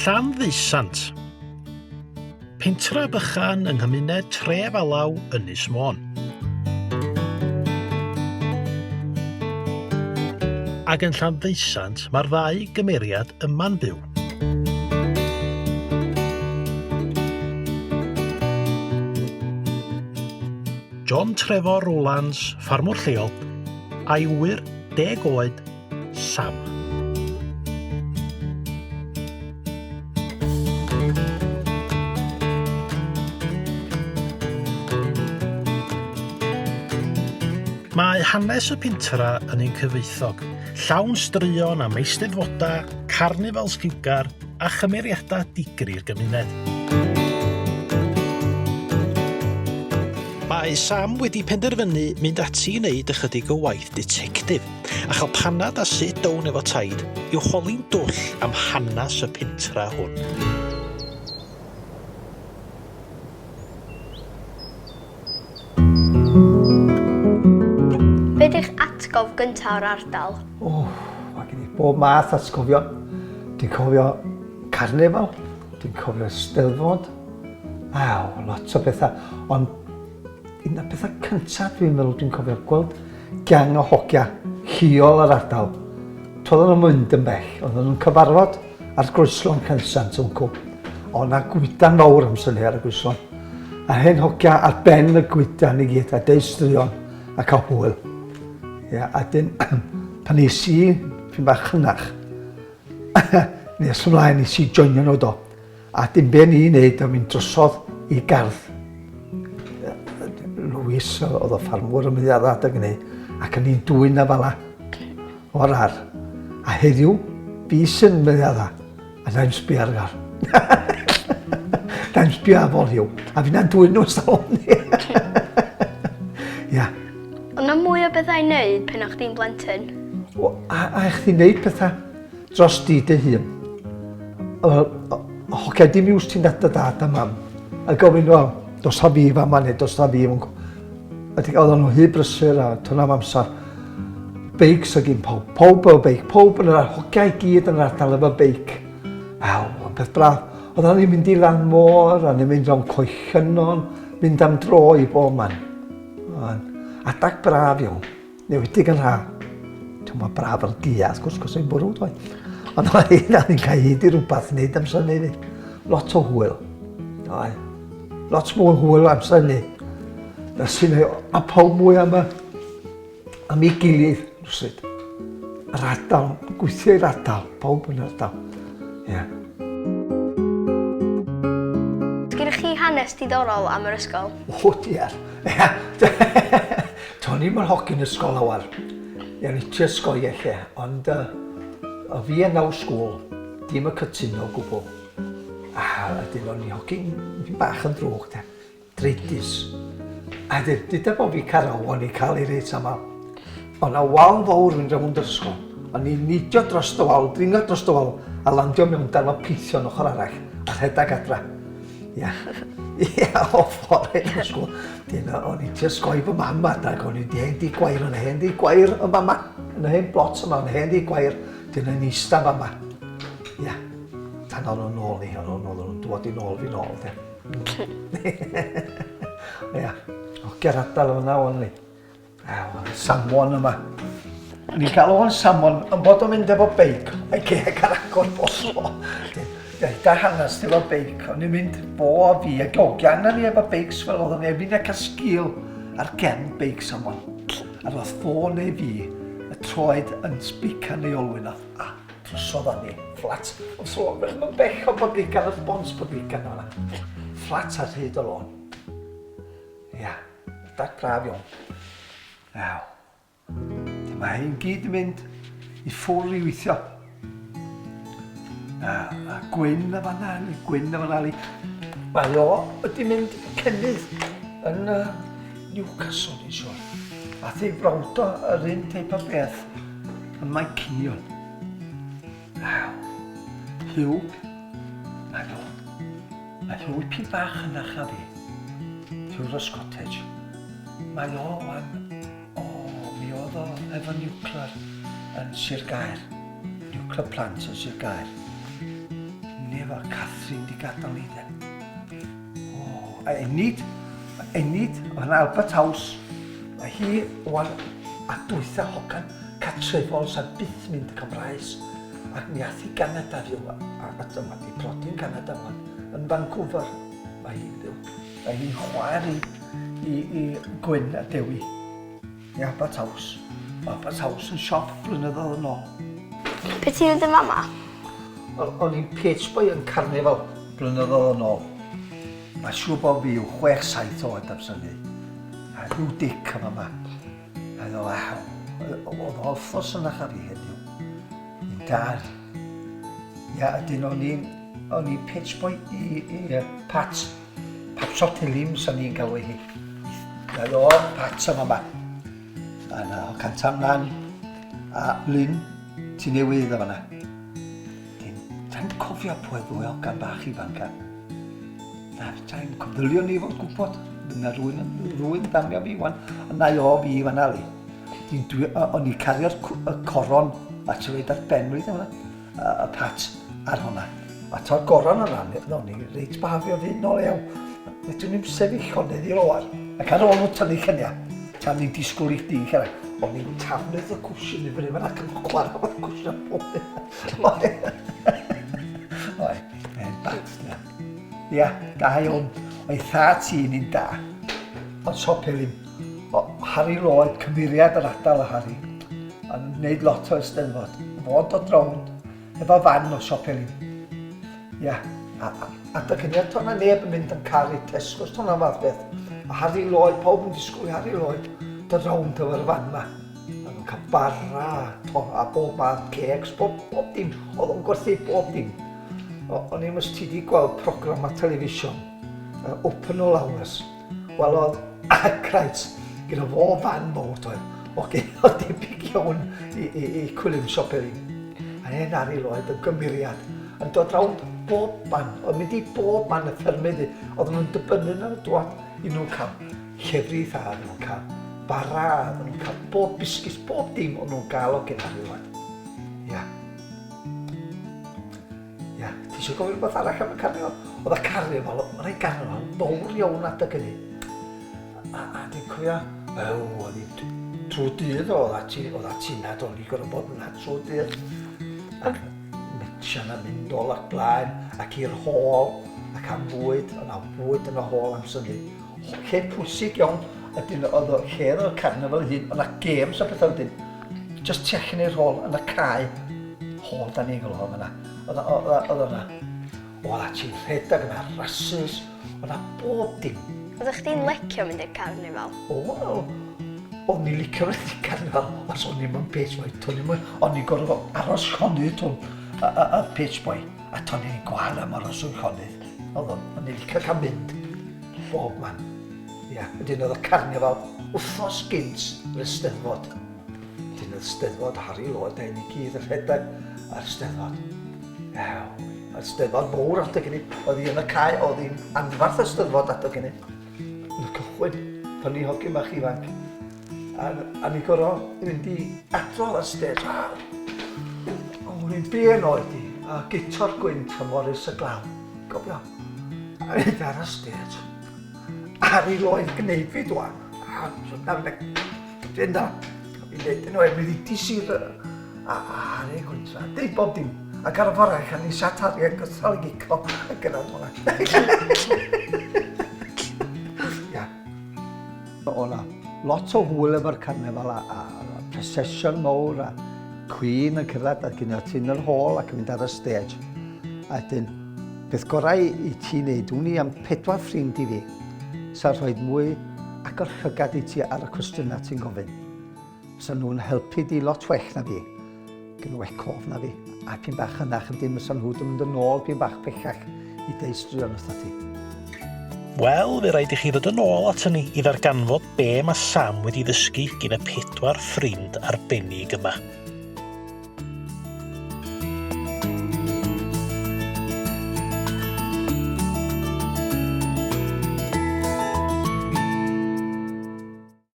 Llanddeusant. Pentra bychan yng nghymuned tref alaw Ynys Môn. Ac yn Llanddeusant mae'r ddau gymeriad yma'n byw. John Trevor Rowlands, ffarmwr lleol, a'i wyr 10 oed, Sam. Mae hanes y pentra yn un cyfoethog, llawn straeon am eisteddfodau, carnifals lliwgar a chymeriadau digri'r gymuned. Mae Sam wedi penderfynu mynd ati i wneud ychydig o waith detectif a chael panad a sut down efo Taid i'w holi'n dwll am hanes y pentra hwn. Be di'ch atgof gyntaf o'r ardal? Mae gen i bob math atgofion. Dwi'n cofio carnifal, dwi'n cofio Steddfod. Lot o bethau. Ond un o'r bethau cyntaf dwi'n meddwl dwi'n cofio gweld gang o hogia lleol yr ardal. Toedden nhw'n mynd yn bell. Oedden nhw'n cyfarfod ar Groeslon Lllanddeusant yn cwb. Oedd yna gwydan mawr amser ni ar y Groeslon. A hen hogia ar ben y gwydan i gyd, a deud straeon a cael hwyl. A dyn, pan nes i, fi'n bach hynach, nes ymlaen nes i joinio nhw do. A dim be ni'n neud am mynd drosodd i gardd. Lewis oedd o ffarmwr yn mynd adag yn ei, ac yn ni'n dwy'n na fala o'r ar. A heddiw, fi sy'n mynd adag, a na'n sbio ar gar. Na'n sbio ar fol hiw, a fi'n na'n dwy'n nhw'n stalon ni. Ond na mwy o bethau i wneud pen o'ch di'n blentyn? A eich ti'n neud pethau dros di dy hun. Hogia dim iws ti'n dada dad a mam. A gofyn nhw, dos ha fi fama neu dos ha fi. Oedd nhw hyd brysur a tyn am amser. Beics ag un pawb. Pawb o beic. Pawb yn yr hogia i gyd yn yr ardal efo beic. Beth braf. Oedd nhw'n mynd i Lanmôr, a nhw'n mynd rhan Coellynon, mynd am dro i bob man. Adag braf iawn, newedig yn rha. Dwi'n meddwl braf ar gia, gwrs i'n bwrw dwi. Ond oedd hi'n cael hyd i rhywbeth wneud amser ni. Lot o hwyl. Lot mwy hwyl amser ni. A pawb mwy am ei gilydd, rwsyd. Yr ardal, gweithio i'r ardal, pawb yn yr ardal. Sgynnych chi hanes diddorol am yr ysgol? Diar. To'n i'm yn hogyn ysgol awar. Ia'n i ti ysgol i lle, ond o fi yn naw sgwl, dim y cytuno o gwbl. Ydyn o'n i hogyn, fi'n bach yn drwg, dreidus. A dyda bod fi carol, o'n i cael ei reit am al. Ond a wal fawr yn rhywun ysgol. O'n i'n nidio dros dy wal, dringo dros dy wal, a landio mewn darfod pithio yn ochr arall, a rhedag adra. O ffordd yn ysgol. O'n i ti ysgol fy mam adag, o'n i di hen di gwair, o'n i hen di gwair y mama. Yn y hen blot yma, o'n i hen di gwair, dyn yn eista fama. Tan o'n nhw'n nôl ni, o'n nhw'n dod i nôl fi nôl. Ogia'r adal yma o'n ni. Samon yma. Ni'n cael o'n samon, yn bod o'n mynd efo beic, a'i geg ar agor boslo. Da hanes efo beic, o'n i'n mynd bo a fi a gogia anna ni efo beics fel oedd o'n efyn ac a sgil ar gen beics amon. A roedd ffôn neu fi y troed yn sbica neu olwyn o. Drosodd a ni, fflat. Os o'n mynd bech o bodlican, y bons bodlican o'na. Fflat ar hyd o lôn. Dag braf iawn. Mae hyn gyd yn mynd i ffwrdd i weithio. A Gwyn y fanna li. Mae o wedi mynd cennydd yn Newcastle, ni'n siŵr. Ath ei frawd o yr un teip o beth yn mae Cinion. Hugh, mae Hugh ipyn bach yna cha fi. Hugh Cottage. Mae o mi oedd o efo niwclear yn Sir Gaer. Nuclear plant yn Sir Gaer. ni efo Catherine di gadarnle de. O, a Enid, o'n Albert House. Mae hi o'n a dwytha hogan catrefol sa'n byth mynd y Gymraeg. Ac mi ath i Canada fyw, a dyma di prodi'n Canada fan, yn Vancouver. Mae hi'n fyw. Mae hi'n chwaer i Gwyn a Dewi. I Albert House. Albert House yn siop blynyddoedd yn ôl. Be ti'n mynd yn fama? O'n i'n page boy yn Carnival blynyddoedd yn ôl. Mae siŵr bod fi yw 6-7 oed amser ni. A rhyw dic yma yma. A ddo, oedd olthos yna cha fi heddiw. Ni'n dar. Ia, ydyn o'n i'n page boy i Pat. Pat Sotilim sa'n ni'n galw hi. A ddo, Pat yma yma. A na, o cant amlan. A Lynn, ti newydd o fanna. Ta'n cofio pwy ddwy o gan bach ifanc a. Na, ta'n cofdylio ni fod gwybod. Dyna rwy'n damio fi wan. A na o fi fanna li. O'n i cario'r coron a trefyd ar benwyd yma. Y Pat ar hwnna. A to'r goron yna, o'n i reit bafio fi nôl iawn. Medwn ni'n sefyll honydd i'r oar. Ac ar ôl nhw tynnu lluniau. Tan ni'n disgwyl i'ch dig ar o'n i'n tafnydd y cwsiwn i fyny fan ac yn chwarae o'r cwsiwn pob. Oi, mae'n bad na. Ia, da iawn. O'i tha ti ni'n da. Ond Sopelin, Harry Lloyd, cymeriad yr adal o Harry. Yn gwneud lot o Eisteddfod. Fod o drawnd, efo fan o Sopelin. Ia, a dygyniad to'na neb yn mynd yn caru Tesco's to'na fath beth. A Harry Lloyd, pob yn disgwyl i Harry Lloyd, dy rownd efo'r fan yma. A nhw'n cael bara a bob math cecs, bob dim. Oedd o'n gwerthu bob dim. O'n i'n ymwys ti wedi gweld program a television, Open All Hours. Wel oedd Acraid, gyda fo fan mod oedd. Oedd debyg iawn i Cwilym Siopelin. A ein Harry Lloyd yn gymeriad. Yn dod rownd bob man. Oedd mynd i bob man y ffermydd. Oedd nhw'n dibynnu ar y dwad. I nhw'n cael llefrith a nhw'n cael bara, nhw'n cael bob bisgis, bob dim o'n nhw'n gael o gen Harry Lloyd. Ia. Ia, ti eisiau gofyn rhywbeth arall am y carnifal? Oedd y carnifal, mae'n ei carnifal mowr iawn adeg hynny. A dwi'n cofio, oedd hi trwy dydd oedd a tinad o'n i gorau bod yna trwy dydd. Ac metsian a mynd ôl ac blaen, ac i'r hôl, ac am fwyd, yna fwyd yn y hôl am syni. Lle pwysig iawn, ydyn oedd o lle o'r carnifal hyn, o'na games a bethau wedyn. Just tu allan i'r hôl, yn y cae, hôl da ni'n gael o'n yna. Oedd o'na, o'na ti'n rhedeg yna, rhasys, o'na bob dim. Oeddech chdi'n lecio mynd i'r carnifal? O'n i'n licio mynd i'r carnifal, os o'n i'n page boy, o'n i'n gorfod aros llonydd twn y page boy, a to'n i'n gwael am aros o'n llonydd. O'n i'n licio cael mynd, bob man. Ia, wedyn oedd y carnifal wthnos gynt yr Eisteddfod. Wedyn oedd Eisteddfod Harry Lloyd a ni gyd yn rhedeg ar Eisteddfod. Ew, Eisteddfod mowr adeg hynny. Oedd hi yn y cae, oedd hi'n anfarth Eisteddfod adeg hynny. Yn y cychwyn, pan ni hogyn bach ifanc. A ni gorfod mynd i adrodd ar stage. O'n i'n bien oed i, a gitar gwynt a Morris y glaw. Gofio. A mynd ar y stage. Harry Lloyd gwneud fi dwan. Dwi'n da. Fi'n neud yn oed, mi ddidis i'r... A Harry gwynt. Deud bob dim. Ac ar y ffordd eich, ni siat Harry yn gystal i gico. Ac yna dwi'n Ia. O'na lot o hwyl efo'r carnifal a procession mowr a Queen yn cyrraedd a gyda ti yn yr hôl ac yn mynd ar y stage. A dyn, beth gorau i ti wneud, wni am 4 ffrind i fi. Sa'n rhoi mwy agor llygad i ti ar y cwestiynau ti'n gofyn. Sa'n nhw'n helpu di lot well na fi, gyda wech cof na fi. A pyn bach yna, chydyn sa'n nhw'n mynd yn ôl pyn bach bellach i deistrio wrtho ti. Wel, fe rhaid i chi ddod yn ôl at hynny i ddarganfod be mae Sam wedi ddysgu gyda 4 ffrind arbennig yma.